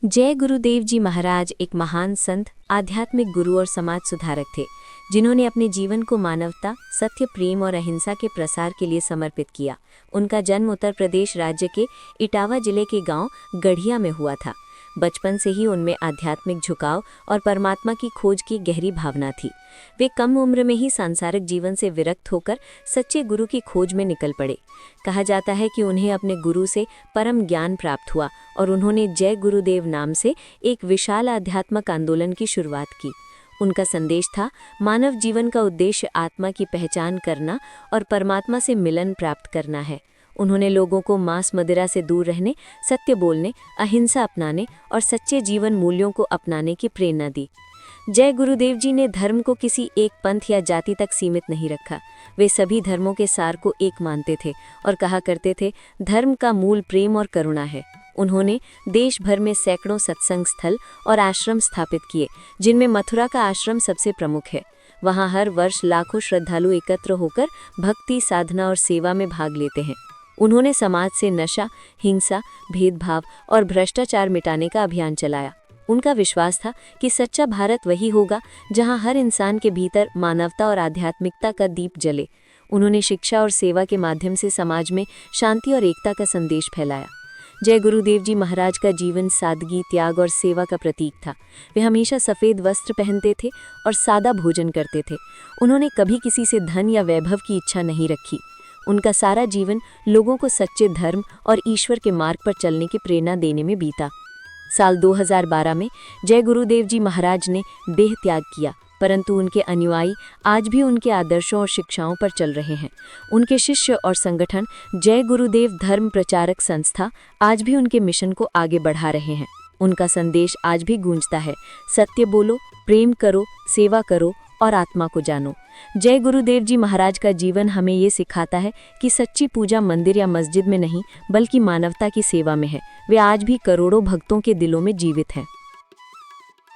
जय गुरुदेव जी महाराज एक महान संत, आध्यात्मिक गुरु और समाज सुधारक थे, जिन्होंने अपने जीवन को मानवता, सत्य, प्रेम और अहिंसा के प्रसार के लिए समर्पित किया। उनका जन्म उत्तर प्रदेश राज्य के इटावा जिले के गांव गढ़िया में हुआ था। बचपन से ही उनमें आध्यात्मिक झुकाव और परमात्मा की खोज की गहरी भावना थी। वे कम उम्र में ही सांसारिक जीवन से विरक्त होकर सच्चे गुरु की खोज में निकल पड़े। कहा जाता है कि उन्हें अपने गुरु से परम ज्ञान प्राप्त हुआ और उन्होंने जय गुरुदेव नाम से एक विशाल आध्यात्मिक आंदोलन की शुरुआत की। उनका संदेश था, मानव जीवन का उद्देश्य आत्मा की पहचान करना और परमात्मा से मिलन प्राप्त करना है। उन्होंने लोगों को मांस मदिरा से दूर रहने, सत्य बोलने, अहिंसा अपनाने और सच्चे जीवन मूल्यों को अपनाने की प्रेरणा दी। जय गुरुदेव जी ने धर्म को किसी एक पंथ या जाति तक सीमित नहीं रखा। वे सभी धर्मों के सार को एक मानते थे और कहा करते थे, धर्म का मूल प्रेम और करुणा है। उन्होंने देश भर में सैकड़ों सत्संग स्थल और आश्रम स्थापित किए, जिनमें मथुरा का आश्रम सबसे प्रमुख है। वहाँ हर वर्ष लाखों श्रद्धालु एकत्र होकर भक्ति, साधना और सेवा में भाग लेते हैं। उन्होंने समाज से नशा, हिंसा, भेदभाव और भ्रष्टाचार मिटाने का अभियान चलाया। उनका विश्वास था कि सच्चा भारत वही होगा जहां हर इंसान के भीतर मानवता और आध्यात्मिकता का दीप जले। उन्होंने शिक्षा और सेवा के माध्यम से समाज में शांति और एकता का संदेश फैलाया। जय गुरुदेव जी महाराज का जीवन सादगी, त्याग और सेवा का प्रतीक था। वे हमेशा सफ़ेद वस्त्र पहनते थे और सादा भोजन करते थे। उन्होंने कभी किसी से धन या वैभव की इच्छा नहीं रखी। उनका सारा जीवन लोगों को सच्चे धर्म और ईश्वर के मार्ग पर चलने की प्रेरणा देने में बीता। साल 2012 में जय गुरुदेव जी महाराज ने देह त्याग किया, परंतु उनके अनुयायी आज भी उनके आदर्शों और शिक्षाओं पर चल रहे हैं। उनके शिष्य और संगठन जय गुरुदेव धर्म प्रचारक संस्था आज भी उनके मिशन को आगे बढ़ा रहे हैं। उनका संदेश आज भी गूंजता है, सत्य बोलो, प्रेम करो, सेवा करो और आत्मा को जानो। जय गुरुदेव जी महाराज का जीवन हमें ये सिखाता है कि सच्ची पूजा मंदिर या मस्जिद में नहीं, बल्कि मानवता की सेवा में है। वे आज भी करोड़ों भक्तों के दिलों में जीवित हैं।